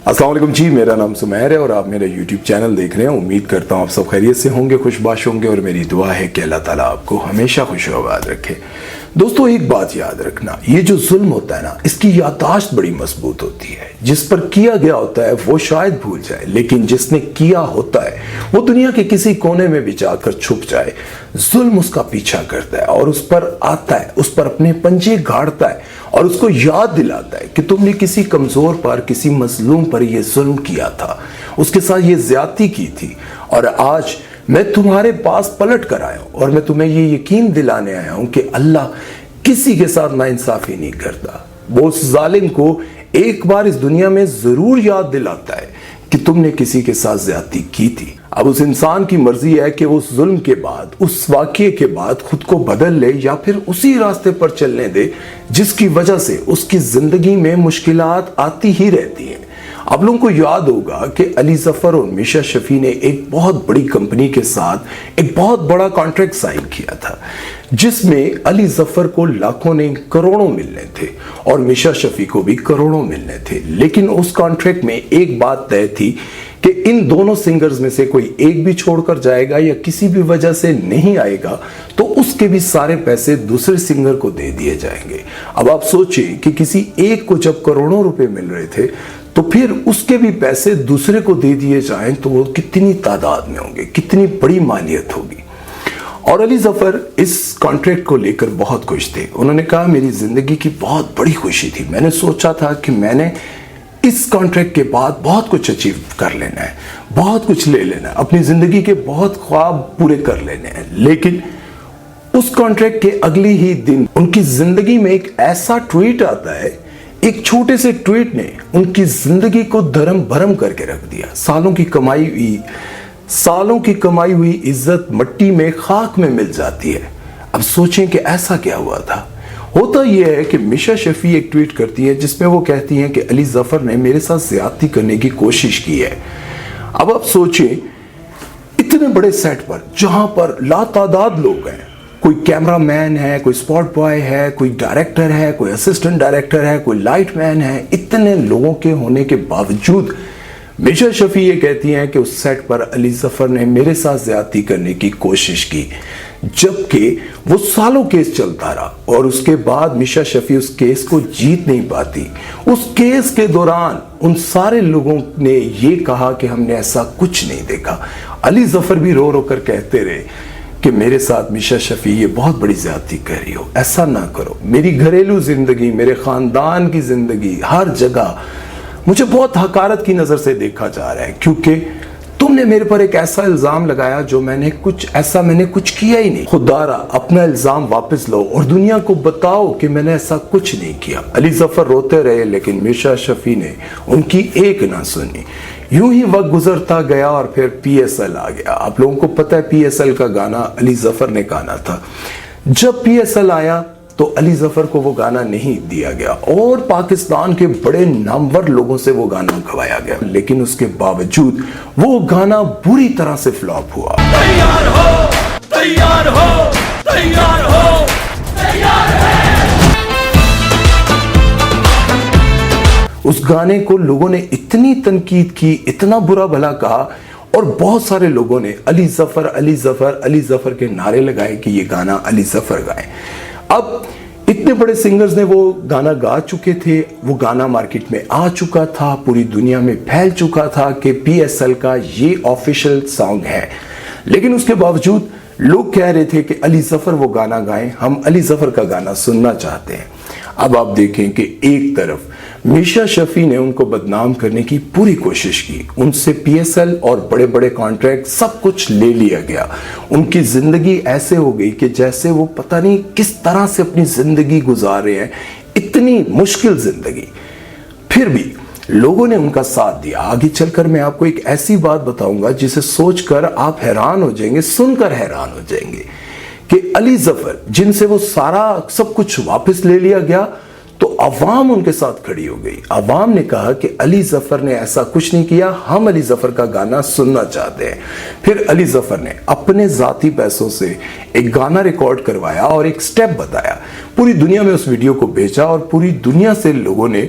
अस्सलाम वालेकुम जी, मेरा नाम सुमैर है और आप मेरा YouTube चैनल देख रहे हैं। उम्मीद करता हूँ आप सब खैरियत से होंगे, खुशबाश होंगे और मेरी दुआ है कि अल्लाह ताला आपको हमेशा खुश आबाद रखे। दोस्तों, एक बात याद रखना, ये जो जुल्म होता है ना, इसकी याददाश्त बड़ी मजबूत होती है। जिस पर किया गया होता है वो शायद भूल जाए, लेकिन जिसने किया होता है वो दुनिया के किसी कोने में भी जाकर छुप जाए। जुल्म उसका पीछा करता है और उस पर आता है, उस पर अपने पंजे गाड़ता है और उसको याद दिलाता है कि तुमने किसी कमजोर पर, किसी मजलूम पर यह जुल्म किया था, उसके साथ ये ज्यादती की थी और आज मैं तुम्हारे पास पलट कर आया हूं और मैं तुम्हें ये यकीन दिलाने आया हूं कि अल्लाह किसी के साथ नाइंसाफी नहीं करता। वो उस जालिम को एक बार इस दुनिया में जरूर याद दिलाता है कि तुमने किसी के साथ ज्यादती की थी। अब उस इंसान की मर्जी है कि वो उस जुल्म के बाद, उस वाकये के बाद खुद को बदल ले या फिर उसी रास्ते पर चलने दे जिसकी वजह से उसकी जिंदगी में मुश्किलात आती ही रहती हैं। आप लोगों को याद होगा कि अली जफर और मिशा शफी ने एक बहुत बड़ी कंपनी के साथ एक बहुत बड़ा कॉन्ट्रैक्ट साइन किया था, जिसमें अली जफर को लाखों नहीं करोड़ों मिलने थे और मिशा शफी को भी करोड़ों मिलने थे। लेकिन उस कॉन्ट्रैक्ट में एक बात तय थी कि इन दोनों सिंगर्स में से कोई एक भी छोड़कर जाएगा या किसी भी वजह से नहीं आएगा तो उसके भी सारे पैसे दूसरे सिंगर को दे दिए जाएंगे। अब आप सोचिए कि किसी एक को जब करोड़ों रुपए मिल रहे थे तो फिर उसके भी पैसे दूसरे को दे दिए जाएं तो वो कितनी तादाद में होंगे, कितनी बड़ी मालियत होगी। और अली जफर इस कॉन्ट्रैक्ट को लेकर बहुत खुश थे। उन्होंने कहा, मेरी जिंदगी की बहुत बड़ी खुशी थी, मैंने सोचा था कि मैंने इस कॉन्ट्रैक्ट के बाद बहुत कुछ अचीव कर लेना है, बहुत कुछ ले लेना है, अपनी जिंदगी के बहुत ख्वाब पूरे कर लेने हैं। लेकिन उस कॉन्ट्रैक्ट के अगले ही दिन उनकी जिंदगी में एक ऐसा ट्वीट आता है, एक छोटे से ट्वीट ने उनकी जिंदगी को धर्म भरम करके रख दिया। सालों की कमाई हुई इज्जत मट्टी में, खाक में मिल जाती है। अब सोचें कि ऐसा क्या हुआ था। होता यह है कि मिशा शफी एक ट्वीट करती है जिसमें वो कहती हैं कि अली जफर ने मेरे साथ ज्यादती करने की कोशिश की है। अब आप सोचें, इतने बड़े सेट पर जहां पर लातादाद लोग हैं, कोई कैमरा मैन है, कोई स्पॉट बॉय है, कोई डायरेक्टर है, कोई असिस्टेंट डायरेक्टर है, कोई लाइट मैन है, इतने लोगों के होने के बावजूद मिशा शफी ये कहती हैं कि उस सेट पर अली जफर ने मेरे साथ ज्यादती करने की कोशिश की, जबकि वो सालों केस चलता रहा और उसके बाद मिशा शफी उस केस को जीत नहीं पाती। उस केस के दौरान उन सारे लोगों ने ये कहा कि हमने ऐसा कुछ नहीं देखा। अली जफर भी रो रो कर कहते रहे कि मेरे साथ मिशा शफी ये बहुत बड़ी ज्यादती कर रही हो, ऐसा ना करो। मेरी घरेलू जिंदगी, मेरे खानदान की जिंदगी, हर जगह मुझे बहुत हकारत की नजर से देखा जा रहा है, क्योंकि तुमने मेरे पर एक ऐसा इल्जाम लगाया जो मैंने कुछ किया ही नहीं। खुदारा अपना इल्जाम वापस लो और दुनिया को बताओ कि मैंने ऐसा कुछ नहीं किया। अली जफर रोते रहे लेकिन मिशा शफी ने उनकी एक ना सुनी। यूं ही वक्त गुजरता गया और फिर PSL आ गया। आप लोगों को पता है PSL का गाना अली जफर ने गाना था। जब PSL आया तो अली जफर को वो गाना नहीं दिया गया और पाकिस्तान के बड़े नामवर लोगों से वो गाना गवाया गया, लेकिन उसके बावजूद वो गाना बुरी तरह से फ्लॉप हुआ। तैयार हो, तैयार हो, तैयार हो, तैयार है। उस गाने को लोगों ने इतनी तनकीद की, इतना बुरा भला कहा और बहुत सारे लोगों ने अली जफर, अली जफर, अली जफर के नारे लगाए कि ये गाना अली जफर गाए। अब इतने बड़े सिंगर्स ने वो गाना गा चुके थे, वो गाना मार्केट में आ चुका था, पूरी दुनिया में फैल चुका था कि PSL का ये ऑफिशियल सॉन्ग है, लेकिन उसके बावजूद लोग कह रहे थे कि अली जफर वो गाना गाएं, हम अली जफर का गाना सुनना चाहते हैं। अब आप देखें कि एक तरफ मिशा शफी ने उनको बदनाम करने की पूरी कोशिश की, उनसे PSL और बड़े बड़े कॉन्ट्रैक्ट सब कुछ ले लिया गया। उनकी जिंदगी ऐसे हो गई कि जैसे वो पता नहीं किस तरह से अपनी जिंदगी गुजार रहे हैं, इतनी मुश्किल जिंदगी। फिर भी लोगों ने उनका साथ दिया। आगे चलकर मैं आपको एक ऐसी बात बताऊंगा जिसे सोचकर आप हैरान हो जाएंगे, सुनकर हैरान हो जाएंगे कि अली जफर, जिनसे वो सारा सब कुछ वापस ले लिया गया, तो अवाम उनके साथ खड़ी हो गई। अवाम ने कहा कि अली जफर ने ऐसा कुछ नहीं किया, हम अली जफर का गाना सुनना चाहते हैं। फिर अली जफर ने अपने जाती पैसों से एक गाना रिकॉर्ड करवाया और एक स्टेप बताया, पूरी दुनिया में उस वीडियो को भेजा और पूरी दुनिया से लोगों ने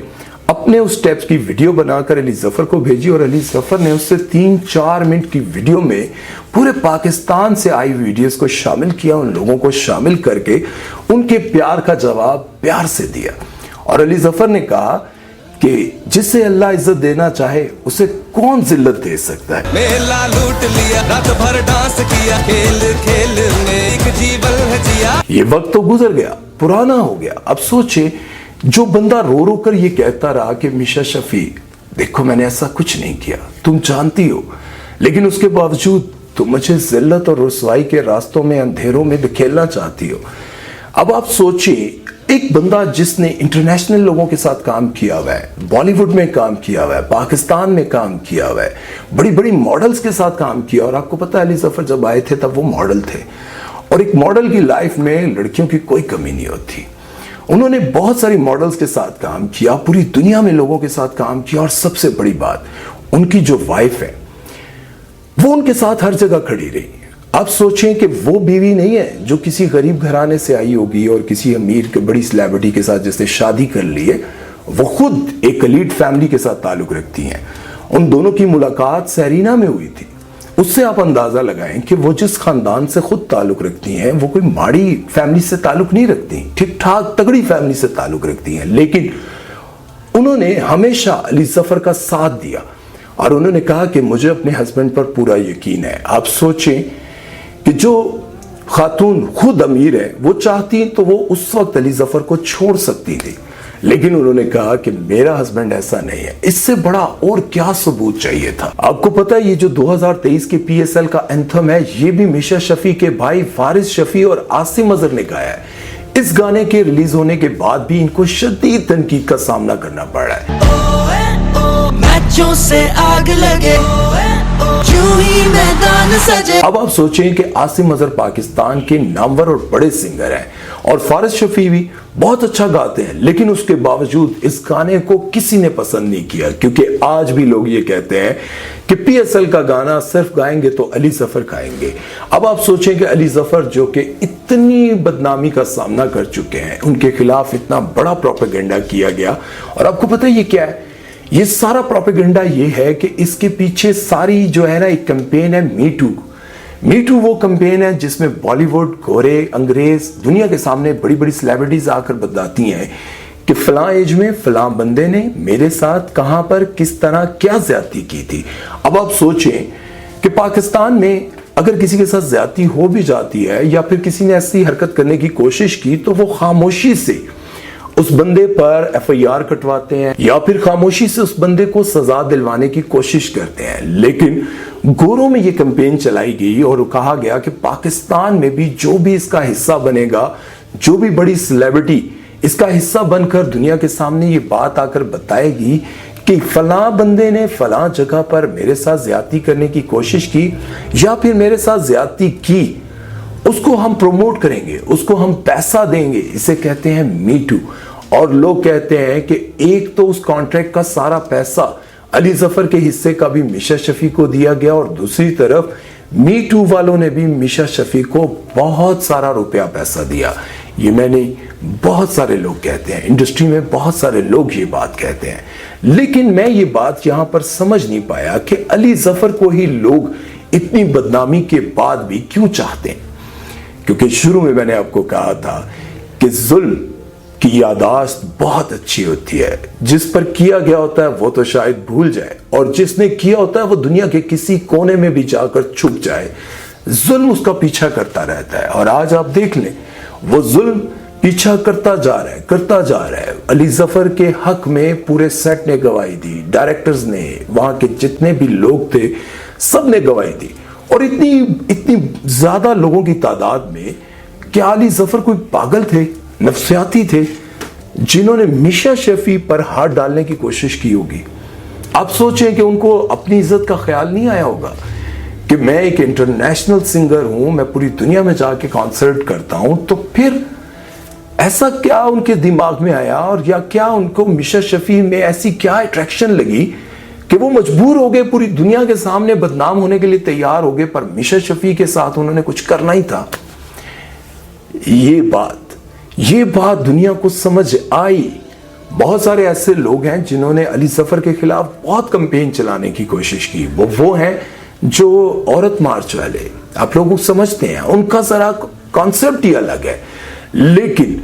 अपने उस स्टेप्स की वीडियो बनाकर अली जफर को भेजी और अली जफर ने उससे 3-4 मिनट की वीडियो में पूरे पाकिस्तान से आई वीडियोस को शामिल किया, उन लोगों को शामिल करके उनके प्यार का जवाब प्यार से दिया। और अली जफर ने कहा कि जिसे अल्लाह इज्जत देना चाहे उसे कौन जिल्लत दे सकता है। मेला लूट लिया, रात भर डांस किया, खेल खेल में एक जीवन है जिया। ये वक्त तो गुजर गया, पुराना हो गया। अब सोचे जो बंदा रो रो कर ये कहता रहा कि मिशा शफी देखो मैंने ऐसा कुछ नहीं किया, तुम जानती हो, लेकिन उसके बावजूद तुम मुझे जिल्लत और रुसवाई के रास्तों में अंधेरों में धकेलना चाहती हो। अब आप सोचिए एक बंदा जिसने इंटरनेशनल लोगों के साथ काम किया हुआ है, बॉलीवुड में काम किया हुआ है, पाकिस्तान में काम किया हुआ है, बड़ी बड़ी मॉडल्स के साथ काम किया। और आपको पता है अली जफर जब आए थे तब वो मॉडल थे, और एक मॉडल की लाइफ में लड़कियों की कोई कमी नहीं होती। उन्होंने बहुत सारी मॉडल्स के साथ काम किया, पूरी दुनिया में लोगों के साथ काम किया, और सबसे बड़ी बात उनकी जो वाइफ है वो उनके साथ हर जगह खड़ी रही। आप सोचें कि वो बीवी नहीं है जो किसी गरीब घराने से आई होगी और किसी अमीर के बड़ी सेलिब्रिटी के साथ जिसने शादी कर ली है, वो खुद एक एलीट फैमिली के साथ ताल्लुक रखती हैं। उन दोनों की मुलाकात सेरीना में हुई थी। उससे आप अंदाजा लगाएं कि वो जिस खानदान से खुद ताल्लुक रखती हैं वो कोई माड़ी फैमिली से ताल्लुक नहीं रखती, ठीक ठाक तगड़ी फैमिली से ताल्लुक रखती हैं। लेकिन उन्होंने हमेशा अली जफर का साथ दिया और उन्होंने कहा कि मुझे अपने हस्बैंड पर पूरा यकीन है। आप सोचें कि जो खातून खुद अमीर है वो चाहती तो वो उस वक्त अली जफर को छोड़ सकती थी, लेकिन उन्होंने कहा कि मेरा हस्बैंड ऐसा नहीं है। इससे बड़ा और क्या सबूत चाहिए था। आपको पता है ये जो 2023 के PSL का एंथम है ये भी मिशा शफी के भाई फारिस शफी और आसिम अजहर ने गाया है। इस गाने के रिलीज होने के बाद भी इनको शदीद तनकीद का सामना करना पड़ रहा है। मैचों से आग लगे, यूं ही मैदान सजे। अब आप सोचें कि आसिम अजहर पाकिस्तान के नामवर और बड़े सिंगर हैं और फारिस शफी भी बहुत अच्छा गाते हैं, लेकिन उसके बावजूद इस गाने को किसी ने पसंद नहीं किया, क्योंकि आज भी लोग ये कहते हैं कि PSL का गाना सिर्फ गाएंगे तो अली जफर गाएंगे। अब आप सोचें कि अली जफर जो कि इतनी बदनामी का सामना कर चुके हैं, उनके खिलाफ इतना बड़ा प्रोपेगेंडा किया गया, और आपको पता है ये क्या है? ये सारा प्रोपेगेंडा ये है कि इसके पीछे सारी जो है ना एक कैंपेन है मी टू वो कैंपेन है जिसमें बॉलीवुड, गोरे, अंग्रेज दुनिया के सामने बड़ी बड़ी सेलिब्रिटीज आकर बताती हैं कि फलां एज में फलां बंदे ने मेरे साथ कहां पर किस तरह क्या ज्यादती की थी। अब आप सोचें कि पाकिस्तान में अगर किसी के साथ ज्यादती हो भी जाती है या फिर किसी ने ऐसी हरकत करने की कोशिश की तो वो खामोशी से उस बंदे पर FIR कटवाते हैं या फिर खामोशी से उस बंदे को सजा दिलवाने की कोशिश करते हैं। लेकिन गोरों में ये कैंपेन चलाई गई और कहा गया कि पाकिस्तान में भी जो भी इसका हिस्सा बनेगा, जो भी बड़ी सेलिब्रिटी इसका हिस्सा बनकर दुनिया के सामने ये बात आकर बताएगी कि फलां बंदे ने फलां जगह पर मेरे साथ ज्यादती करने की कोशिश की या फिर मेरे साथ ज्यादती की, उसको हम प्रमोट करेंगे, उसको हम पैसा देंगे। इसे कहते हैं मी टू। और लोग कहते हैं कि एक तो उस कॉन्ट्रैक्ट का सारा पैसा अली जफर के हिस्से का भी मिशा शफी को दिया गया, और दूसरी तरफ मी टू वालों ने भी मिशा शफी को बहुत सारा रुपया पैसा दिया। ये मैंने बहुत सारे लोग कहते हैं, इंडस्ट्री में बहुत सारे लोग ये बात कहते हैं, लेकिन मैं ये बात यहां पर समझ नहीं पाया कि अली जफर को ही लोग इतनी बदनामी के बाद भी क्यों चाहते हैं। क्योंकि शुरू में मैंने आपको कहा था कि जुल्म की यादाश्त बहुत अच्छी होती है, जिस पर किया गया होता है वो तो शायद भूल जाए, और जिसने किया होता है वो दुनिया के किसी कोने में भी जाकर छुप जाए। जुल्म उसका पीछा करता रहता है, और आज आप देख लें वो जुल्म पीछा करता जा रहा है। अली जफर के हक में पूरे सेट ने गवाही दी, डायरेक्टर्स ने, वहां के जितने भी लोग थे सब ने गवाही दी, और इतनी ज्यादा लोगों की तादाद में क्या अली जफर कोई पागल थे, नफ्सियाती थे, जिन्होंने मिशा शफी पर हाथ डालने की कोशिश की होगी। आप सोचें कि उनको अपनी इज्जत का ख्याल नहीं आया होगा कि मैं एक इंटरनेशनल सिंगर हूं, मैं पूरी दुनिया में जाके कॉन्सर्ट करता हूं, तो फिर ऐसा क्या उनके दिमाग में आया, और या क्या उनको मिशा शफी में ऐसी क्या अट्रैक्शन लगी कि वो मजबूर हो गए, पूरी दुनिया के सामने बदनाम होने के लिए तैयार हो गए, पर मिशा शफी के साथ उन्होंने कुछ करना ही था। ये बात दुनिया को समझ आई, बहुत सारे ऐसे लोग हैं जिन्होंने अली जफर के खिलाफ बहुत कैंपेन चलाने की कोशिश की। वो हैं जो औरत मार्च वाले, आप लोग समझते हैं, उनका जरा कॉन्सेप्ट ही अलग है, लेकिन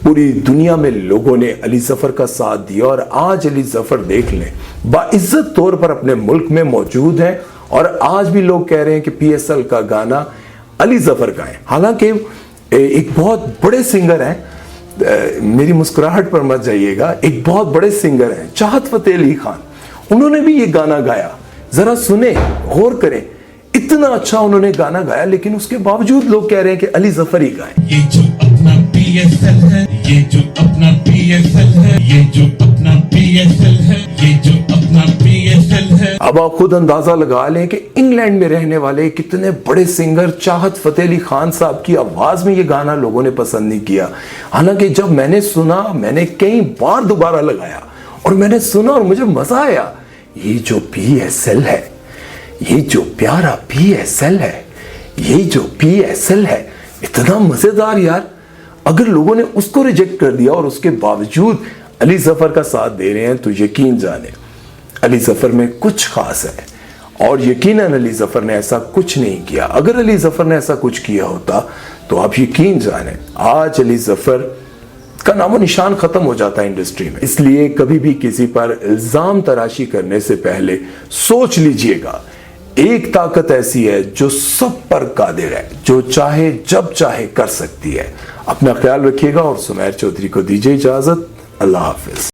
पूरी दुनिया में लोगों ने अली जफर का साथ दिया और आज अली जफर देख लें बाइज्जत तौर पर अपने मुल्क में मौजूद हैं और आज भी लोग कह रहे हैं कि PSL का गाना अली जफर का है। हालांकि एक बहुत बड़े सिंगर हैं, मेरी मुस्कुराहट पर मत जाइएगा, एक बहुत बड़े सिंगर हैं चाहत फतेह अली खान, उन्होंने भी ये गाना गाया। जरा सुने, गौर करें, इतना अच्छा उन्होंने गाना गाया, लेकिन उसके बावजूद लोग कह रहे हैं कि अली जफर ही गाए। ये जो अपना PSL है, ये जो अपना PSL है, ये जो अपना PSL है, ये जो अपना PSL है। अब आप खुद अंदाजा लगा लें कि इंग्लैंड में रहने वाले कितने बड़े सिंगर चाहत फतेह अली खान साहब की आवाज में ये गाना लोगों ने पसंद नहीं किया। हालांकि जब मैंने सुना, मैंने कई बार दोबारा लगाया और मैंने सुना और मुझे मजा आया। ये जो PSL है, ये जो प्यारा PSL है, ये जो PSL है, इतना मजेदार यार। अगर लोगों ने उसको रिजेक्ट कर दिया और उसके बावजूद अली जफर का साथ दे रहे हैं तो यकीन जाने अली जफर में कुछ खास है। और यकीनन अली जफर ने ऐसा कुछ नहीं किया। अगर अली जफर ने ऐसा कुछ किया होता तो आप यकीन जाने आज अली जफर का नामो निशान खत्म हो जाता है इंडस्ट्री में। इसलिए कभी भी किसी पर इल्जाम तराशी करने से पहले सोच लीजिएगा। एक ताकत ऐसी है जो सब पर कादिर है, जो चाहे जब चाहे कर सकती है। अपना ख्याल रखिएगा और सुमैर चौधरी को दीजिए इजाजत। अल्लाह हाफिज।